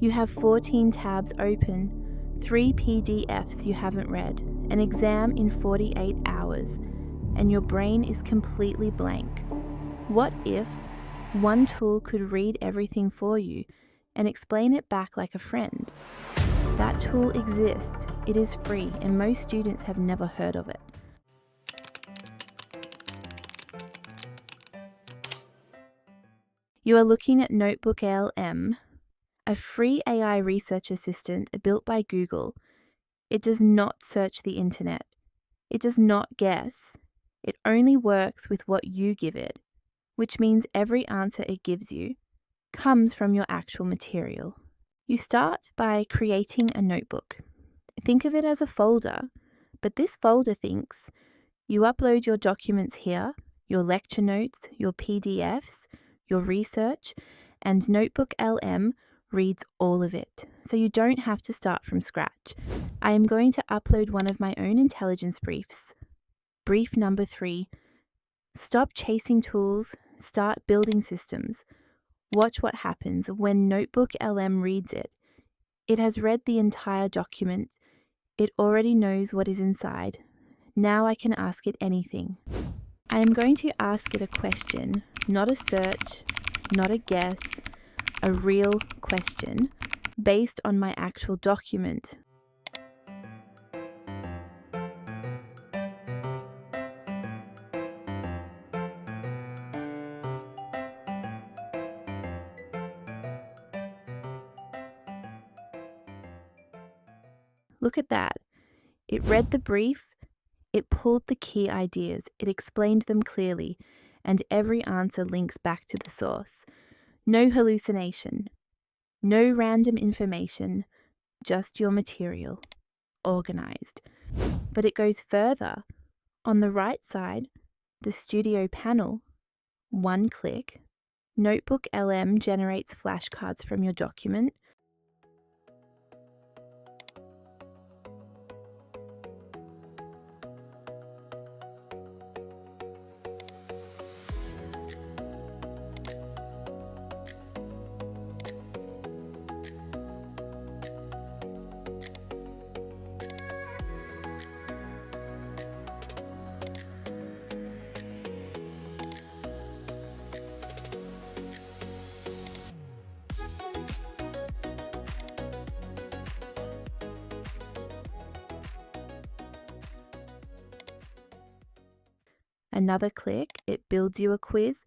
You have 14 tabs open, 3 PDFs you haven't read, an exam in 48 hours, and your brain is completely blank. What if one tool could read everything for you and explain it back like a friend? That tool exists, it is free, and most students have never heard of it. You are looking at NotebookLM, a free AI research assistant built by Google. It does not search the internet. It does not guess. It only works with what you give it, which means every answer it gives you comes from your actual material. You start by creating a notebook. Think of it as a folder, but this folder thinks you upload your documents here, your lecture notes, your PDFs, your research, and NotebookLM reads all of it, so you don't have to start from scratch. I am going to upload one of my own intelligence briefs. Brief number 3. Stop chasing tools, start building systems. Watch what happens when NotebookLM reads it. It has read the entire document. It already knows what is inside. Now I can ask it anything. I am going to ask it a question, not a search, not a guess, a real question based on my actual document. Look at that. It read the brief, it pulled the key ideas, it explained them clearly, and every answer links back to the source. No hallucination, no random information, just your material, organized. But it goes further. On the right side, the studio panel, one click, NotebookLM generates flashcards from your document. Another click, it builds you a quiz.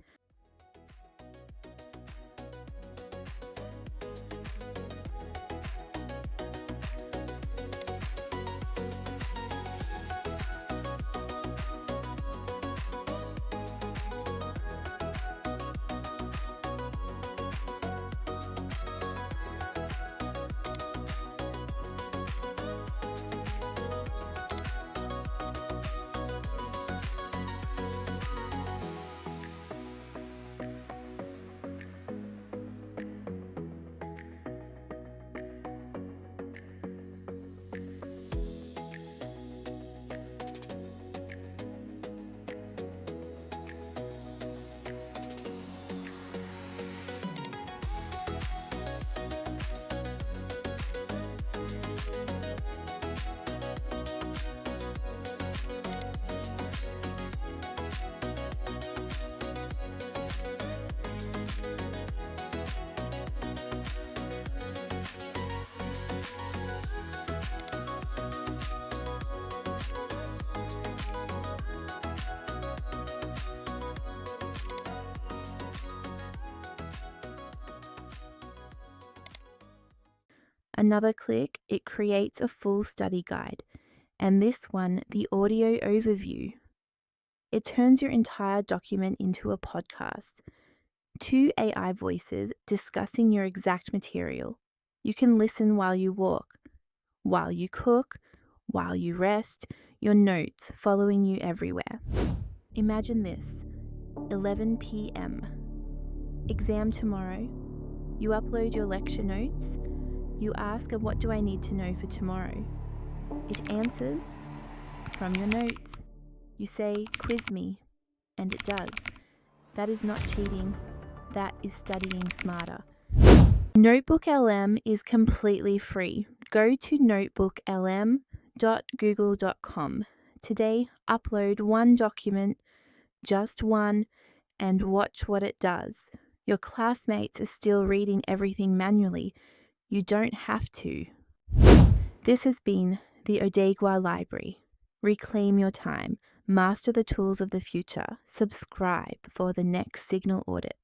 Another click, it creates a full study guide, and this one, the audio overview. It turns your entire document into a podcast. 2 AI voices discussing your exact material. You can listen while you walk, while you cook, while you rest, your notes following you everywhere. Imagine this, 11 p.m. Exam tomorrow. You upload your lecture notes. You ask, what do I need to know for tomorrow? It answers from your notes. You say, quiz me, and it does. That is not cheating. That is studying smarter. NotebookLM is completely free. Go to notebooklm.google.com. Today, upload one document, just one, and watch what it does. Your classmates are still reading everything manually. You don't have to. This has been the Odegua Library. Reclaim your time. Master the tools of the future. Subscribe for the next Signal audit.